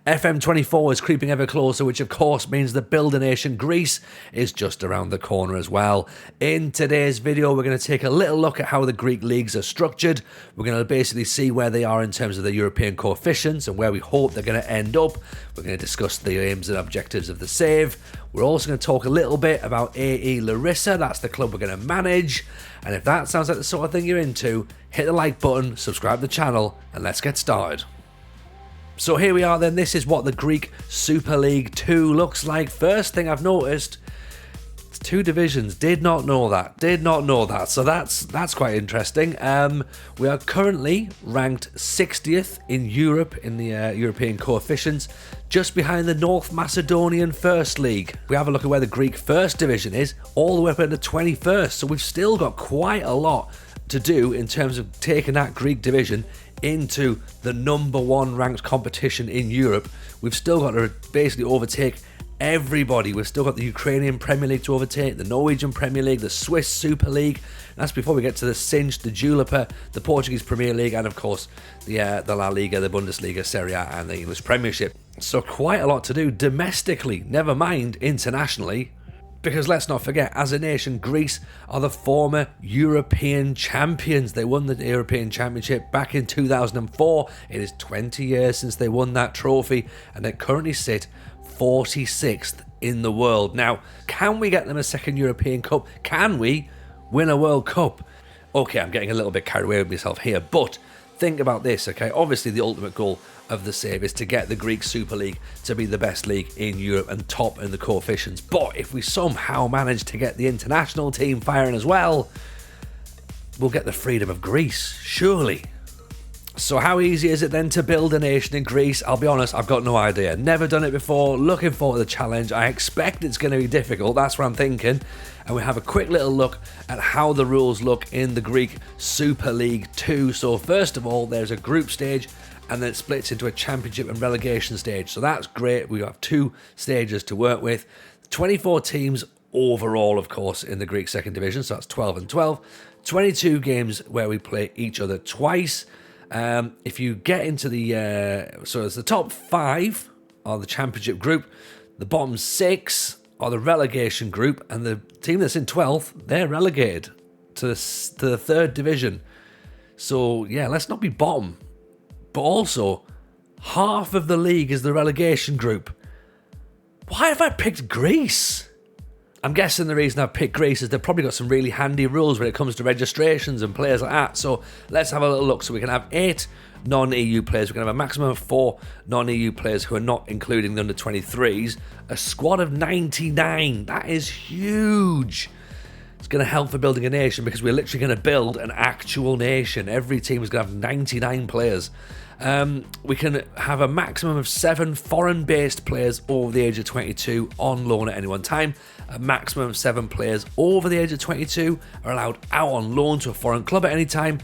FM24 is creeping ever closer, which of course means the Build a Nation Greece is just around the corner as well. In today's video, we're going to take a little look at how the Greek leagues are structured. We're going to basically see where they are in terms of the European coefficients and where we hope they're going to end up. We're going to discuss the aims and objectives of the save. We're also going to talk a little bit about AE Larissa. That's the club we're going to manage. And if that sounds like the sort of thing you're into, hit the like button, subscribe to the channel, and let's get started. So here we are then. This is what the Greek Super League 2 looks like. First thing I've noticed, it's 2 divisions. Did not know that. So that's quite interesting. We are currently ranked 60th in Europe in the European coefficients, just behind the North Macedonian First League. We have a look at where the Greek First Division is, all the way up into 21st. So we've still got quite a lot to do in terms of taking that Greek division into the number 1 ranked competition in Europe. We've still got to basically overtake everybody. We've still got the Ukrainian Premier League to overtake, the Norwegian Premier League, the Swiss Super League. That's before we get to the Cinch, the Juliper, the Portuguese Premier League, and of course the La Liga, the Bundesliga, Serie A, and the English Premiership. So quite a lot to do domestically, never mind internationally. Because let's not forget, as a nation, Greece are the former European champions. They won the European Championship back in 2004. It is 20 years since they won that trophy, and they currently sit 46th in the world. Now, can we get them a second European Cup? Can we win a World Cup? Okay, I'm getting a little bit carried away with myself here, but think about this, okay? Obviously, the ultimate goal of the save is to get the Greek Super League to be the best league in Europe and top in the coefficients. But if we somehow manage to get the international team firing as well, we'll get the freedom of Greece, surely. So how easy is it then to build a nation in Greece? I'll be honest, I've got no idea. Never done it before, looking forward to the challenge. I expect it's going to be difficult, that's what I'm thinking. And we have a quick little look at how the rules look in the Greek Super League 2. So first of all, there's a group stage, and then it splits into a championship and relegation stage. So that's great. We have 2 stages to work with. 24 teams overall, of course, in the Greek second division. So that's 12 and 12. 22 games where we play each other twice. If you get into so it's the top 5 are the championship group, the bottom 6 are the relegation group, and the team that's in 12th, they're relegated to the 3rd division. So yeah, let's not be bottom. But also, half of the league is the relegation group. Why have I picked Greece? I'm guessing the reason I've picked Greece is they've probably got some really handy rules when it comes to registrations and players like that. So let's have a little look. So we can have 8 non-EU players. We can have a maximum of 4 non-EU players who are not including the under-23s. A squad of 99. That is huge. It's going to help for building a nation because we're literally going to build an actual nation. Every team is going to have 99 players. We can have a maximum of 7 foreign-based players over the age of 22 on loan at any one time. A maximum of 7 players over the age of 22 are allowed out on loan to a foreign club at any time.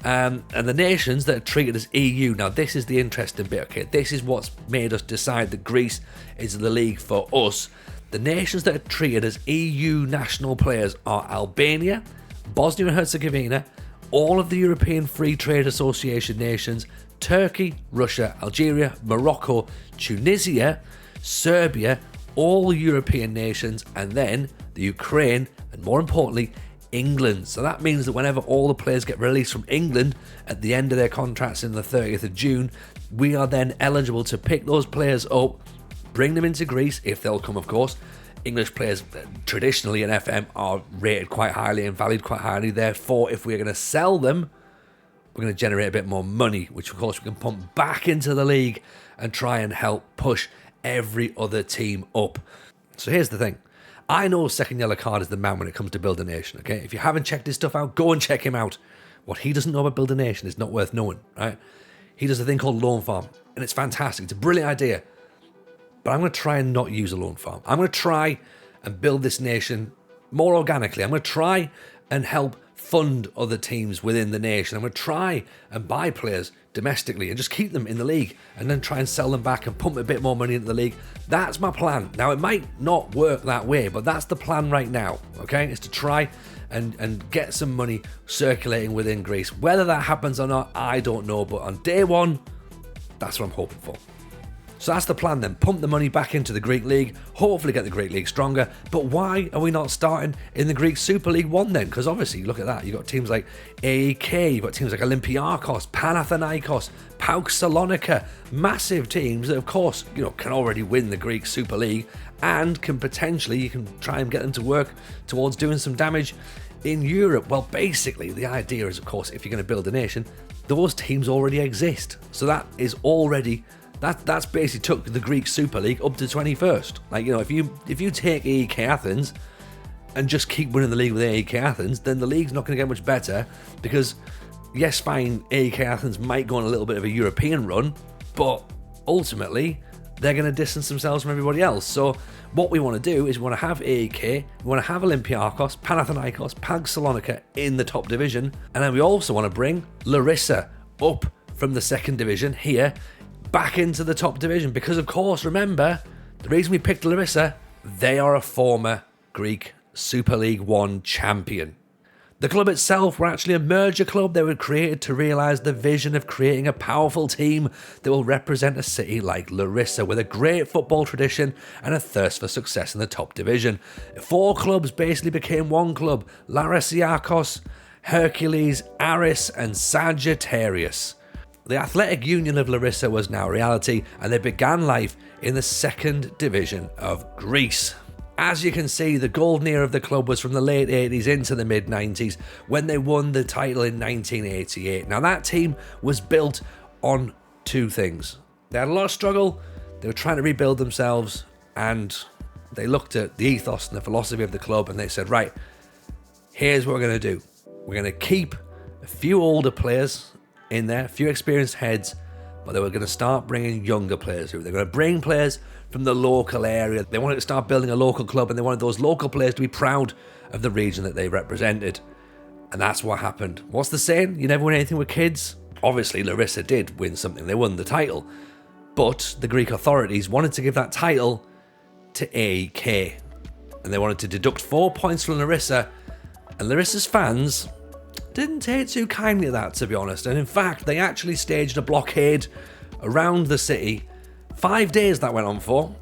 And the nations that are treated as EU. Now, this is the interesting bit, okay? This is what's made us decide that Greece is the league for us. The nations that are treated as EU national players are Albania, Bosnia and Herzegovina, all of the European Free Trade Association nations, Turkey, Russia, Algeria, Morocco, Tunisia, Serbia, all European nations, and then the Ukraine, and more importantly, England. So that means that whenever all the players get released from England at the end of their contracts in the 30th of June, we are then eligible to pick those players up, bring them into Greece, if they'll come, of course. English players traditionally in FM are rated quite highly and valued quite highly. Therefore, if we're going to sell them, we're going to generate a bit more money, which of course we can pump back into the league and try and help push every other team up. So here's the thing. I know Second Yellow Card is the man when it comes to Build a Nation, okay? If you haven't checked his stuff out, go and check him out. What he doesn't know about Build a Nation is not worth knowing, right? He does a thing called Loan Farm, and it's fantastic. It's a brilliant idea. But I'm going to try and not use a loan farm. I'm going to try and build this nation more organically. I'm going to try and help fund other teams within the nation. I'm going to try and buy players domestically and just keep them in the league and then try and sell them back and pump a bit more money into the league. That's my plan. Now, it might not work that way, but that's the plan right now, okay? It's to try and get some money circulating within Greece. Whether that happens or not, I don't know. But on day one, that's what I'm hoping for. So that's the plan then, pump the money back into the Greek League, hopefully get the Greek League stronger. But why are we not starting in the Greek Super League 1 then? Because obviously, look at that, you've got teams like AEK, you've got teams like Olympiakos, Panathinaikos, PAOK Salonika, massive teams that of course, can already win the Greek Super League and can potentially, you can try and get them to work towards doing some damage in Europe. Well, basically, the idea is, of course, if you're going to build a nation, those teams already exist. So that is already... That's basically took the Greek Super League up to 21st. Like, if you take AEK Athens and just keep winning the league with AEK Athens, then the league's not going to get much better because, yes, fine, AEK Athens might go on a little bit of a European run, but ultimately, they're going to distance themselves from everybody else. So what we want to do is we want to have AEK, we want to have Olympiakos, Panathinaikos, PAOK Salonika in the top division, and then we also want to bring Larissa up from the second division here back into the top division because, of course, remember, the reason we picked Larissa, they are a former Greek Super League 1 champion. The club itself were actually a merger club. They were created to realise the vision of creating a powerful team that will represent a city like Larissa with a great football tradition and a thirst for success in the top division. 4 clubs basically became one club: Larissa, Hercules, Aris and Sagittarius. The Athletic Union of Larissa was now a reality, and they began life in the second division of Greece. As you can see, the golden era of the club was from the late 80s into the mid 90s when they won the title in 1988. Now that team was built on 2 things. They had a lot of struggle, they were trying to rebuild themselves, and they looked at the ethos and the philosophy of the club and they said, right, here's what we're going to do. We're going to keep a few older players in there, a few experienced heads, but they were going to start bringing younger players through. They're going to bring players from the local area. They wanted to start building a local club, and they wanted those local players to be proud of the region that they represented. And that's what happened. What's the saying? You never win anything with kids? Obviously, Larissa did win something. They won the title. But the Greek authorities wanted to give that title to AEK. And they wanted to deduct 4 points from Larissa. And Larissa's fans didn't take too kindly to that, to be honest. And in fact, they actually staged a blockade around the city. 5 days that went on for.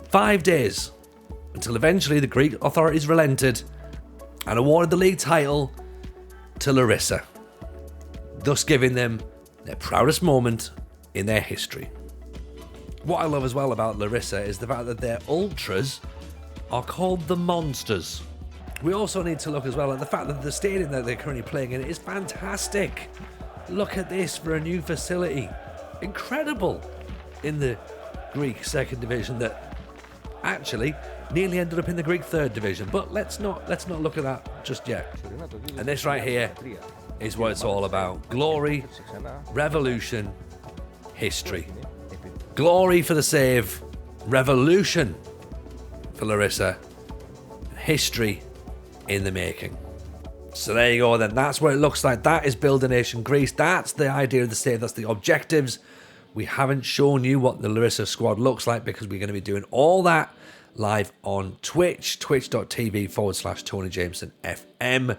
5 days. Until eventually the Greek authorities relented and awarded the league title to Larissa, thus giving them their proudest moment in their history. What I love as well about Larissa is the fact that their ultras are called the Monsters. We also need to look as well at the fact that the stadium that they're currently playing in is fantastic. Look at this for a new facility. Incredible. In the Greek second division that actually nearly ended up in the Greek third division. But let's not look at that just yet. And this right here is what it's all about. Glory, revolution, history. Glory for the save, revolution for Larissa, history in the making. So there you go then, that's what it looks like. That is Build a Nation Greece. That's the idea of the save, that's the objectives. We haven't shown you what the Larissa squad looks like because we're going to be doing all that live on Twitch, twitch.tv/Tony Jameson FM.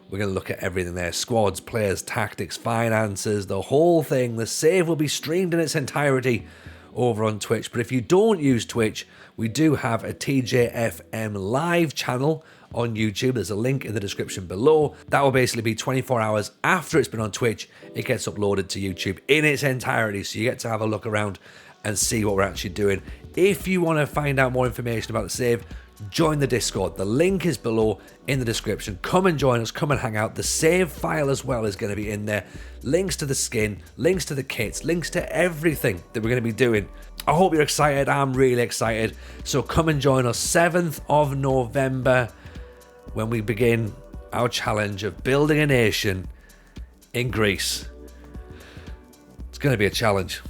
We're going to look at everything there: squads, players, tactics, finances, the whole thing. The save will be streamed in its entirety over on Twitch. But if you don't use Twitch, we do have a TJFM live channel on YouTube. There's a link in the description below. That will basically be 24 hours after it's been on Twitch. It gets uploaded to YouTube in its entirety, so you get to have a look around and see what we're actually doing. If you want to find out more information about the save, join the Discord. The link is below in the description. Come and join us, come and hang out. The save file as well is going to be in there. Links to the skin, links to the kits, links to everything that we're going to be doing. I hope you're excited. I'm really excited. So come and join us 7th of November when we begin our challenge of building a nation in Greece. It's going to be a challenge.